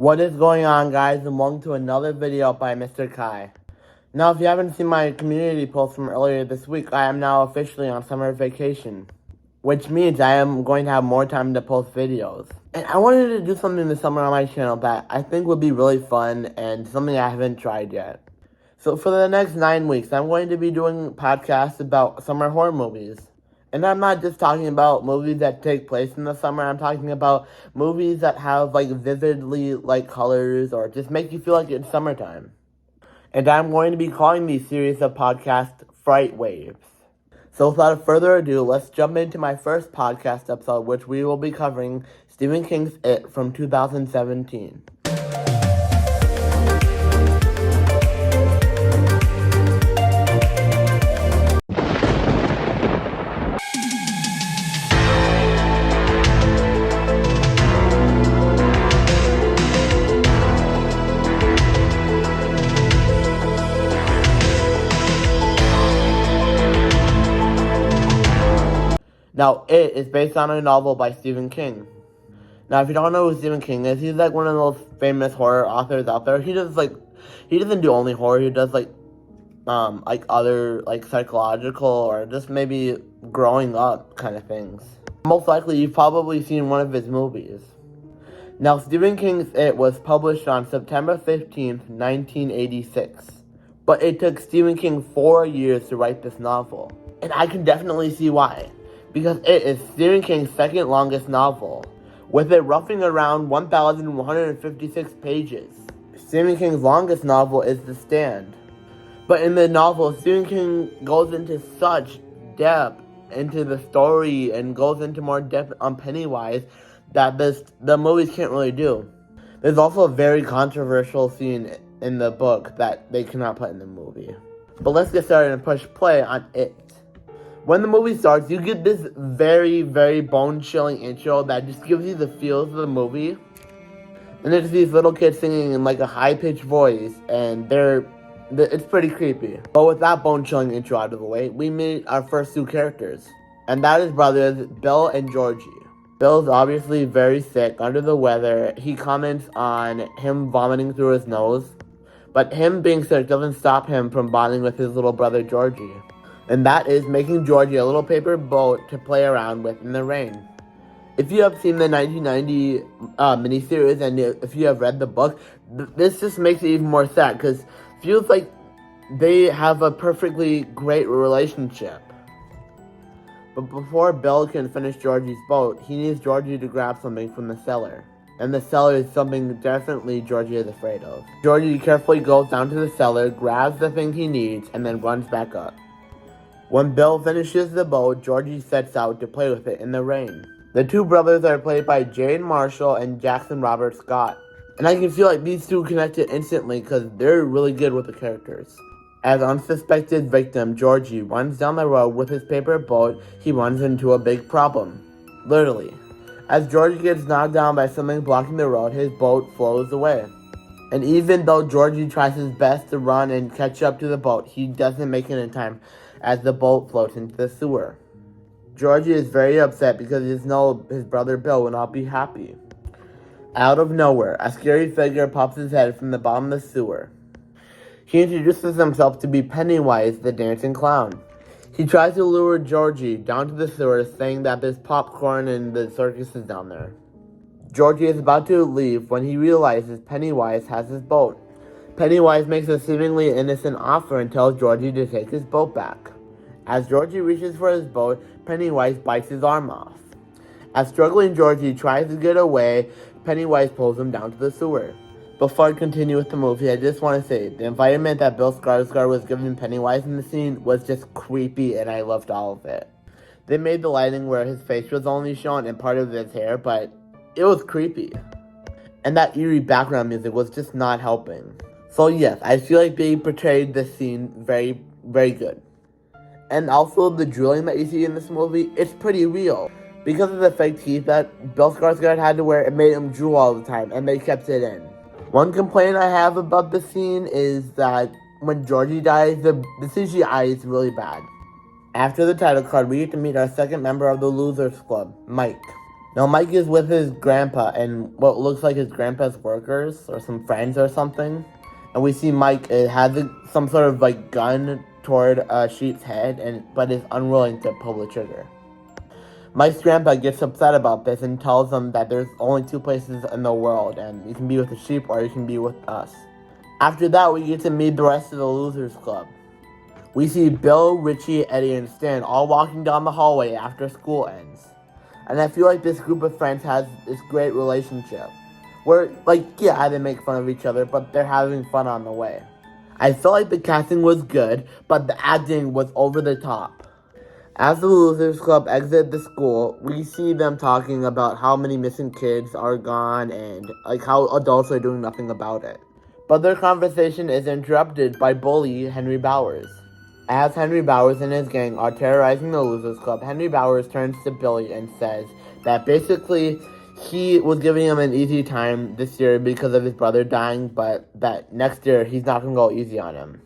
What is going on, guys, and welcome to another video by Mr. Kai. Now, if you haven't seen my community post from earlier this week, I am now officially on summer vacation, which means I am going to have more time to post videos. And I wanted to do something this summer on my channel that I think would be really fun and something I haven't tried yet. So for the next 9 weeks, I'm going to be doing podcasts about summer horror movies. And I'm not just talking about movies that take place in the summer. I'm talking about movies that have, vividly, colors or just make you feel like it's summertime. And I'm going to be calling these series of podcasts Fright Waves. So without further ado, let's jump into my first podcast episode, which we will be covering Stephen King's It from 2017. Now, It is based on a novel by Stephen King. Now, if you don't know who Stephen King is, he's one of those famous horror authors out there. He doesn't do only horror. He does other psychological or just maybe growing up kind of things. Most likely, you've probably seen one of his movies. Now, Stephen King's It was published on September 15th, 1986. But it took Stephen King 4 years to write this novel. And I can definitely see why. Because it is Stephen King's second longest novel, with it roughing around 1,156 pages. Stephen King's longest novel is The Stand. But in the novel, Stephen King goes into such depth into the story and goes into more depth on Pennywise that the movies can't really do. There's also a very controversial scene in the book that they cannot put in the movie. But let's get started and push play on It. When the movie starts, you get this very, very bone-chilling intro that just gives you the feels of the movie. And it's these little kids singing in a high-pitched voice, and it's pretty creepy. But with that bone-chilling intro out of the way, we meet our first two characters. And that is brothers Bill and Georgie. Bill's obviously very sick, under the weather. He comments on him vomiting through his nose. But him being sick doesn't stop him from bonding with his little brother Georgie. And that is making Georgie a little paper boat to play around with in the rain. If you have seen the 1990 miniseries and if you have read the book, this just makes it even more sad because it feels like they have a perfectly great relationship. But before Bill can finish Georgie's boat, he needs Georgie to grab something from the cellar. And the cellar is something definitely Georgie is afraid of. Georgie carefully goes down to the cellar, grabs the thing he needs, and then runs back up. When Bill finishes the boat, Georgie sets out to play with it in the rain. The two brothers are played by Jane Marshall and Jackson Robert Scott. And I can feel like these two connected instantly because they're really good with the characters. As unsuspected victim Georgie runs down the road with his paper boat, he runs into a big problem. Literally. As Georgie gets knocked down by something blocking the road, his boat flows away. And even though Georgie tries his best to run and catch up to the boat, he doesn't make it in time, as the boat floats into the sewer. Georgie is very upset because he knows his brother Bill will not be happy. Out of nowhere, a scary figure pops his head from the bottom of the sewer. He introduces himself to be Pennywise, the dancing clown. He tries to lure Georgie down to the sewer, saying that there's popcorn and the circus is down there. Georgie is about to leave when he realizes Pennywise has his boat. Pennywise makes a seemingly innocent offer and tells Georgie to take his boat back. As Georgie reaches for his boat, Pennywise bites his arm off. As struggling Georgie tries to get away, Pennywise pulls him down to the sewer. Before I continue with the movie, I just want to say, the environment that Bill Skarsgård was giving Pennywise in the scene was just creepy and I loved all of it. They made the lighting where his face was only shown and part of his hair, but it was creepy. And that eerie background music was just not helping. So yes, I feel like they portrayed this scene very, very good. And also the drilling that you see in this movie, it's pretty real. Because of the fake teeth that Bill Skarsgård had to wear, it made him drool all the time, and they kept it in. One complaint I have about the scene is that when Georgie dies, the CGI is really bad. After the title card, we get to meet our second member of the Losers Club, Mike. Now Mike is with his grandpa and what looks like his grandpa's workers or some friends or something. And we see Mike has some sort of like gun toward Sheep's head, but is unwilling to pull the trigger. Mike's grandpa gets upset about this and tells him that there's only two places in the world, and you can be with the sheep or you can be with us. After that, we get to meet the rest of the Losers Club. We see Bill, Richie, Eddie, and Stan all walking down the hallway after school ends. And I feel like this group of friends has this great relationship. Where, like, yeah, they make fun of each other, but they're having fun on the way. I felt like the casting was good, but the acting was over the top. As the Losers Club exit the school, we see them talking about how many missing kids are gone and, like, how adults are doing nothing about it. But their conversation is interrupted by bully Henry Bowers. As Henry Bowers and his gang are terrorizing the Losers Club, Henry Bowers turns to Billy and says that basically he was giving him an easy time this year because of his brother dying, but that next year he's not going to go easy on him.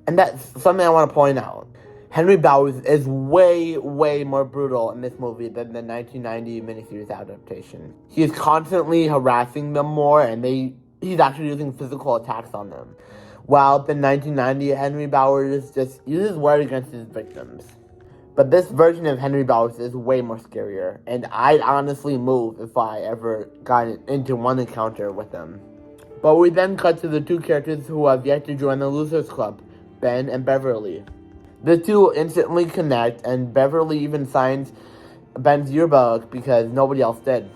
And that's something I want to point out. Henry Bowers is way, way more brutal in this movie than the 1990 miniseries adaptation. He is constantly harassing them more, and he's actually using physical attacks on them. While the 1990 Henry Bowers just uses words against his victims. But this version of Henry Bowers is way more scarier, and I'd honestly move if I ever got into one encounter with him. But we then cut to the two characters who have yet to join the Losers Club, Ben and Beverly. The two instantly connect, and Beverly even signs Ben's yearbook because nobody else did.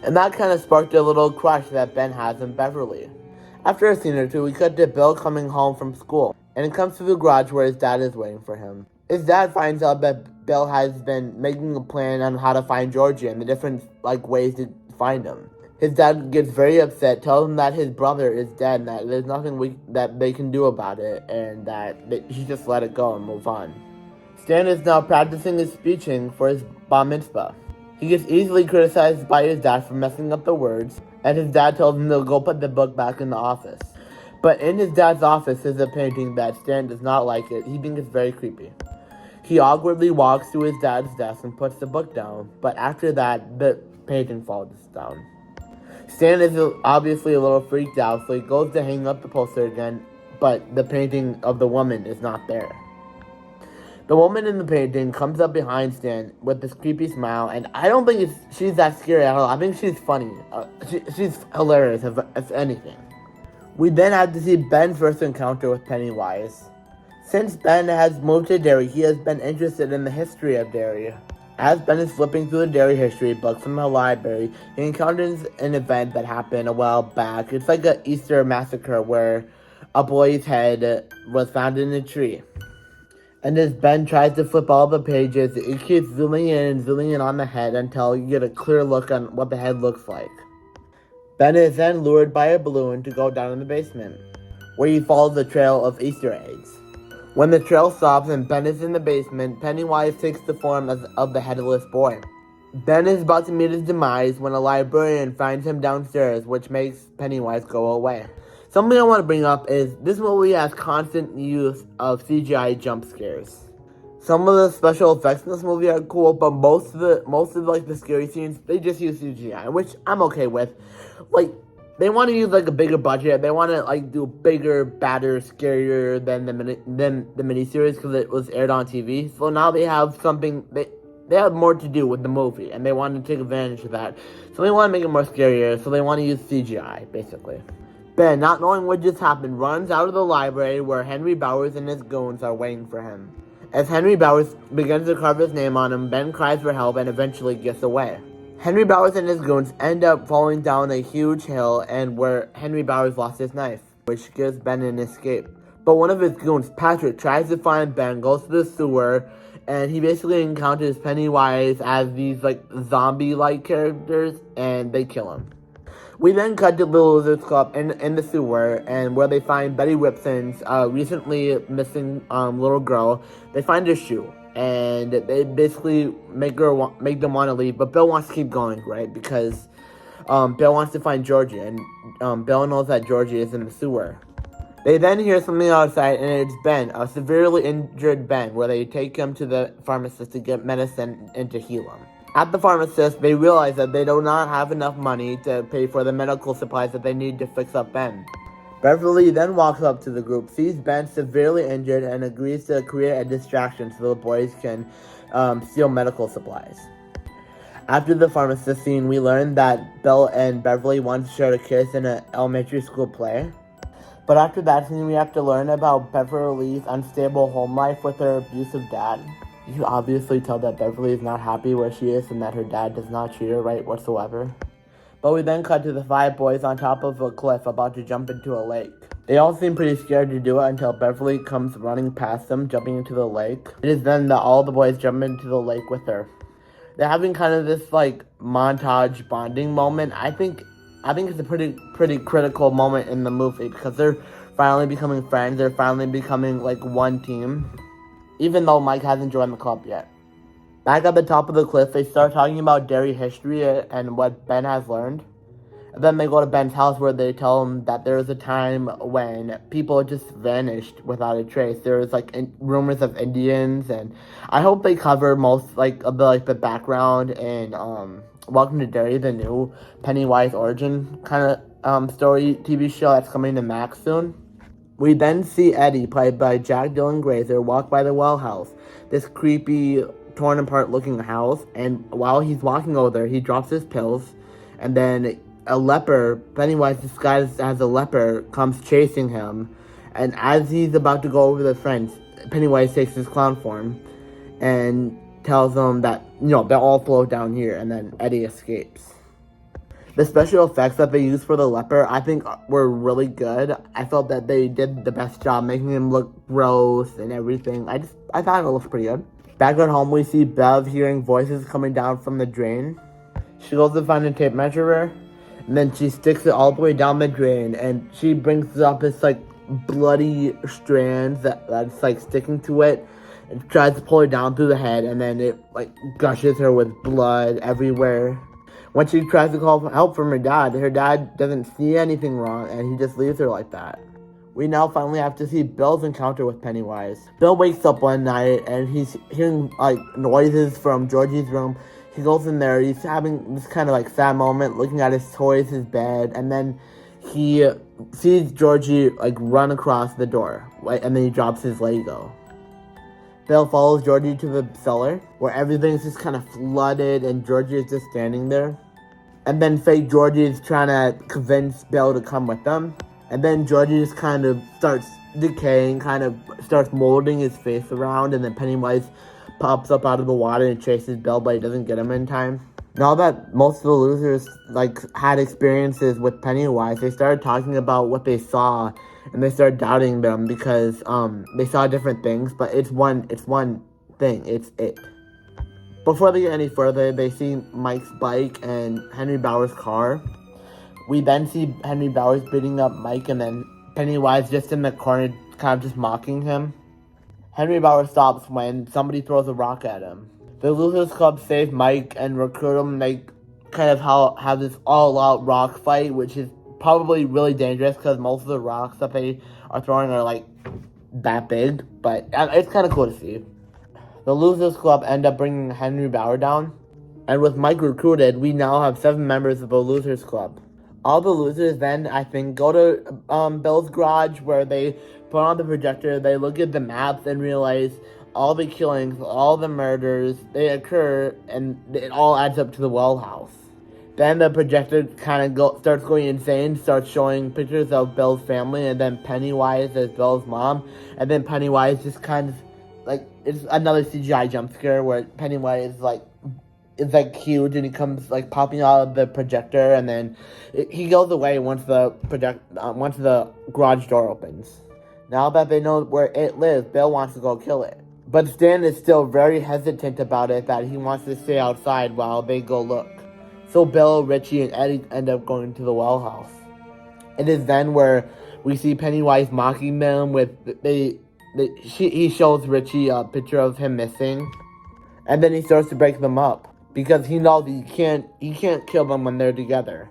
And that kind of sparked a little crush that Ben has in Beverly. After a scene or two, we cut to Bill coming home from school, and it comes to the garage where his dad is waiting for him. His dad finds out that Bill has been making a plan on how to find Georgie and the different ways to find him. His dad gets very upset, tells him that his brother is dead and that there's nothing that they can do about it, and that he just let it go and move on. Stan is now practicing his speeching for his bar mitzvah. He gets easily criticized by his dad for messing up the words, and his dad tells him to go put the book back in the office. But in his dad's office is a painting that Stan does not like it. He thinks it's very creepy. He awkwardly walks to his dad's desk and puts the book down, but after that, the painting falls down. Stan is obviously a little freaked out, so he goes to hang up the poster again, but the painting of the woman is not there. The woman in the painting comes up behind Stan with this creepy smile, and I don't think she's that scary at all. I think she's funny. She's hilarious, if anything. We then have to see Ben's first encounter with Pennywise. Since Ben has moved to Derry, he has been interested in the history of Derry. As Ben is flipping through the Derry history book from the library, he encounters an event that happened a while back. It's like an Easter massacre where a boy's head was found in a tree. And as Ben tries to flip all the pages, it keeps zooming in and zooming in on the head until you get a clear look on what the head looks like. Ben is then lured by a balloon to go down in the basement, where he follows the trail of Easter eggs. When the trail stops and Ben is in the basement, Pennywise takes the form of the headless boy. Ben is about to meet his demise when a librarian finds him downstairs, which makes Pennywise go away. Something I want to bring up is this movie has constant use of CGI jump scares. Some of the special effects in this movie are cool, but most of the scary scenes, they just use CGI, which I'm okay with. They want to use a bigger budget. They want to do bigger, badder, scarier than the miniseries because it was aired on TV. So now they have something they have more to do with the movie, and they want to take advantage of that. So they want to make it more scarier. So they want to use CGI basically. Ben, not knowing what just happened, runs out of the library where Henry Bowers and his goons are waiting for him. As Henry Bowers begins to carve his name on him, Ben cries for help and eventually gets away. Henry Bowers and his goons end up falling down a huge hill and where Henry Bowers lost his knife, which gives Ben an escape. But one of his goons, Patrick, tries to find Ben, goes to the sewer, and he basically encounters Pennywise as these zombie-like characters, and they kill him. We then cut to the Losers Club in the sewer, and where they find Betty Whipson's recently missing little girl. They find her shoe, and they basically make them want to leave, but Bill wants to keep going, right? Because Bill wants to find Georgie, and Bill knows that Georgie is in the sewer. They then hear something outside, and it's Ben, a severely injured Ben, where they take him to the pharmacist to get medicine and to heal him. At the pharmacist, they realize that they do not have enough money to pay for the medical supplies that they need to fix up Ben. Beverly then walks up to the group, sees Ben severely injured, and agrees to create a distraction so the boys can steal medical supplies. After the pharmacist scene, we learn that Bill and Beverly once shared a kiss in an elementary school play. But after that scene, we have to learn about Beverly's unstable home life with her abusive dad. You can obviously tell that Beverly is not happy where she is and that her dad does not treat her right whatsoever. But we then cut to the 5 boys on top of a cliff about to jump into a lake. They all seem pretty scared to do it until Beverly comes running past them, jumping into the lake. It is then that all the boys jump into the lake with her. They're having kind of this montage bonding moment. I think it's a pretty critical moment in the movie because they're finally becoming friends. They're finally becoming one team, even though Mike hasn't joined the club yet. Back at the top of the cliff, they start talking about dairy history and what Ben has learned. And then they go to Ben's house where they tell him that there was a time when people just vanished without a trace. There was rumors of Indians, and I hope they cover most of the background in Welcome to Derry, the new Pennywise origin kind of story TV show that's coming to Max soon. We then see Eddie, played by Jack Dylan Grazer, walk by the well house, this creepy, torn apart looking house, and while he's walking over there, he drops his pills, and then a leper, Pennywise disguised as a leper, comes chasing him, and as he's about to go over the fence, Pennywise takes his clown form and tells them that, they'll all float down here, and then Eddie escapes. The special effects that they used for the leper, I think, were really good. I felt that they did the best job making him look gross and everything. I thought it looked pretty good. Back at home, we see Bev hearing voices coming down from the drain. She goes to find a tape measure, and then she sticks it all the way down the drain, and she brings up this bloody strand that's sticking to it, and tries to pull her down through the head, and then it gushes her with blood everywhere. When she tries to call for help from her dad doesn't see anything wrong, and he just leaves her like that. We now finally have to see Bill's encounter with Pennywise. Bill wakes up one night, and he's hearing noises from Georgie's room. He goes in there, he's having this kind of sad moment, looking at his toys, his bed, and then he sees Georgie run across the door, and then he drops his Lego. Bill follows Georgie to the cellar, where everything's just kind of flooded, and Georgie is just standing there. And then fake Georgie is trying to convince Bill to come with them. And then Georgie just kind of starts decaying, kind of starts molding his face around, and then Pennywise pops up out of the water and chases Bill, but he doesn't get him in time. Now that most of the losers had experiences with Pennywise, they started talking about what they saw, and they started doubting them because they saw different things, but it's one thing, it's it. Before they get any further, they see Mike's bike and Henry Bauer's car. We then see Henry Bowers beating up Mike, and then Pennywise just in the corner kind of just mocking him. Henry Bauer stops when somebody throws a rock at him. The Losers Club save Mike and recruit him. They kind of have this all-out rock fight, which is probably really dangerous because most of the rocks that they are throwing are that big, but it's kind of cool to see. The Losers Club end up bringing Henry Bauer down, and with Mike recruited, we now have 7 members of the Losers Club. All the losers then, I think, go to Bill's garage where they put on the projector, they look at the maps and realize all the killings, all the murders, they occur, and it all adds up to the well house. Then the projector kind of starts going insane, starts showing pictures of Bill's family, and then Pennywise as Bill's mom, and then Pennywise just kind of, it's another CGI jump scare where Pennywise is huge, and he comes popping out of the projector, and then he goes away once the garage door opens. Now that they know where it lives, Bill wants to go kill it. But Stan is still very hesitant about it, that he wants to stay outside while they go look. So Bill, Richie, and Eddie end up going to the well house. It is then where we see Pennywise mocking them with he shows Richie a picture of him missing, and then he starts to break them up because he knows he can't kill them when they're together.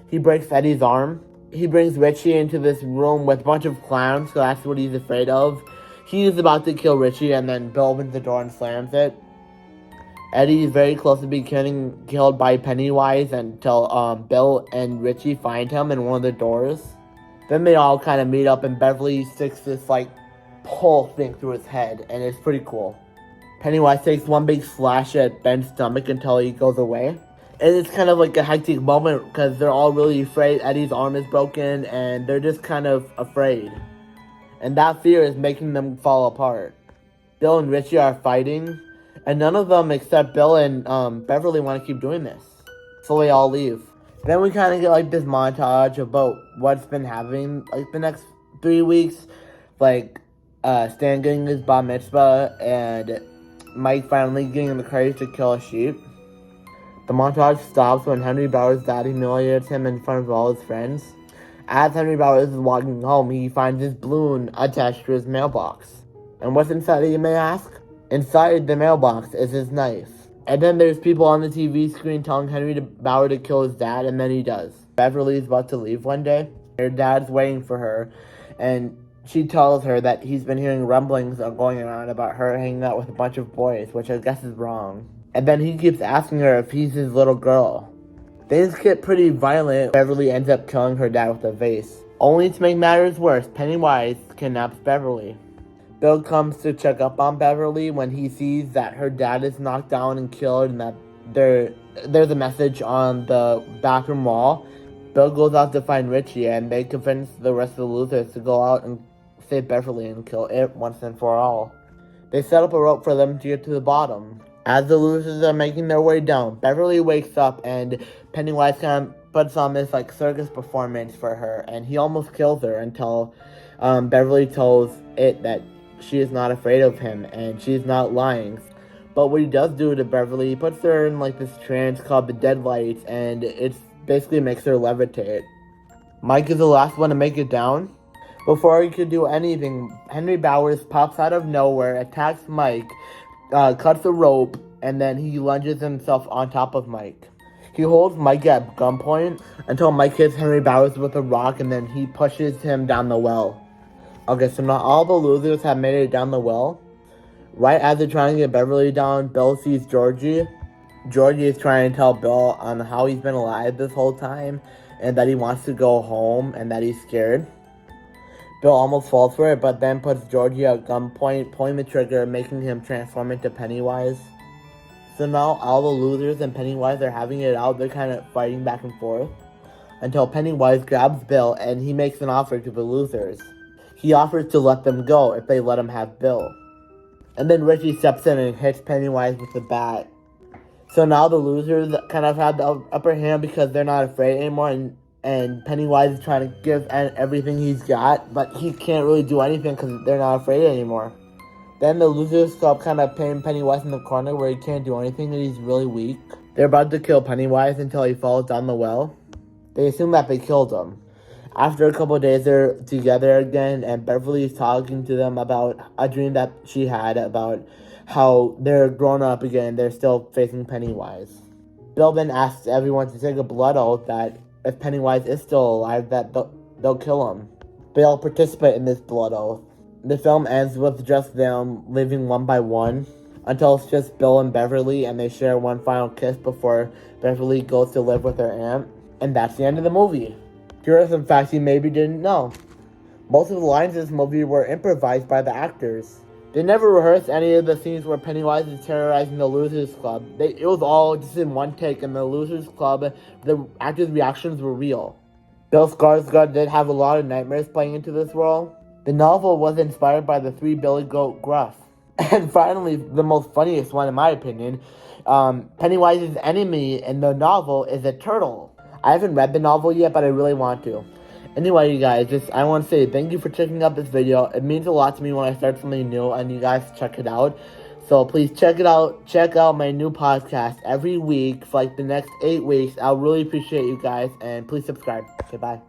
He breaks Eddie's arm. He brings Richie into this room with a bunch of clowns, so that's what he's afraid of. He is about to kill Richie, and then Bill opens the door and slams it. Eddie is very close to being killed by Pennywise until Bill and Richie find him in one of the doors. Then they all kind of meet up and Beverly sticks this like pole thing through his head, and it's pretty cool. Pennywise takes one big slash at Ben's stomach until he goes away. And it's kind of like a hectic moment because they're all really afraid Eddie's arm is broken and they're just kind of afraid. And that fear is making them fall apart. Bill and Richie are fighting, and none of them except Bill and Beverly want to keep doing this. So they all leave. Then we kind of get like this montage about what's been happening like the next 3 weeks. Like Stan getting his bar mitzvah and Mike finally getting the courage to kill a sheep. The montage stops when Henry Bauer's dad humiliates him in front of all his friends. As Henry Bauer is walking home, he finds his balloon attached to his mailbox. And what's inside it, you may ask? Inside the mailbox is his knife. And then there's people on the TV screen telling Henry Bauer to kill his dad, and then he does. Beverly's about to leave one day. Her dad's waiting for her, and she tells her that he's been hearing rumblings going around about her hanging out with a bunch of boys, which I guess is wrong. And then he keeps asking her if he's his little girl. Things get pretty violent. Beverly ends up killing her dad with a vase. Only to make matters worse, Pennywise kidnaps Beverly. Bill comes to check up on Beverly when he sees that her dad is knocked down and killed and that there's a message on the bathroom wall. Bill goes out to find Richie and they convince the rest of the losers to go out and save Beverly and kill it once and for all. They set up a rope for them to get to the bottom. As the losers are making their way down, Beverly wakes up and Pennywise kind of puts on this like circus performance for her, and he almost kills her until Beverly tells it that she is not afraid of him and she's not lying. But what he does do to Beverly, he puts her in like this trance called the Deadlights, and it basically makes her levitate. Mike is the last one to make it down. Before he could do anything, Henry Bowers pops out of nowhere, attacks Mike, cuts the rope, and then he lunges himself on top of Mike. He holds Mike at gunpoint until Mike hits Henry Bowers with a rock, and then he pushes him down the well. Okay, so now all the losers have made it down the well. Right as they're trying to get Beverly down, Bill sees Georgie. Georgie is trying to tell Bill on how he's been alive this whole time, and that he wants to go home, and that he's scared. Bill almost falls for it, but then puts Georgie at gunpoint, pulling the trigger, making him transform into Pennywise. So now all the losers and Pennywise are having it out. They're kind of fighting back and forth until Pennywise grabs Bill and he makes an offer to the losers. He offers to let them go if they let him have Bill. And then Richie steps in and hits Pennywise with a bat. So now the losers kind of have the upper hand because they're not afraid anymore, and Pennywise is trying to give everything he's got, but he can't really do anything because they're not afraid anymore. Then the losers stop kind of pinning Pennywise in the corner where he can't do anything and he's really weak. They're about to kill Pennywise until he falls down the well. They assume that they killed him. After a couple of days, they're together again, and Beverly is talking to them about a dream that she had about how they're grown up again, they're still facing Pennywise. Bill then asks everyone to take a blood oath that if Pennywise is still alive, that they'll kill him. They all participate in this blood oath. The film ends with just them living one by one until it's just Bill and Beverly, and they share one final kiss before Beverly goes to live with her aunt. And that's the end of the movie. Here are some facts you maybe didn't know. Most of the lines in this movie were improvised by the actors. They never rehearsed any of the scenes where Pennywise is terrorizing the Losers Club. It was all just in one take, and the Losers Club, the actors' reactions were real. Bill Skarsgård did have a lot of nightmares playing into this role. The novel was inspired by the Three Billy Goat Gruff. And finally, the most funniest one in my opinion, Pennywise's enemy in the novel is a turtle. I haven't read the novel yet, but I really want to. Anyway, you guys, I want to say thank you for checking out this video. It means a lot to me when I start something new and you guys check it out. So please check it out. Check out my new podcast every week for like the next 8 weeks. I'll really appreciate you guys, and please subscribe. Okay, bye.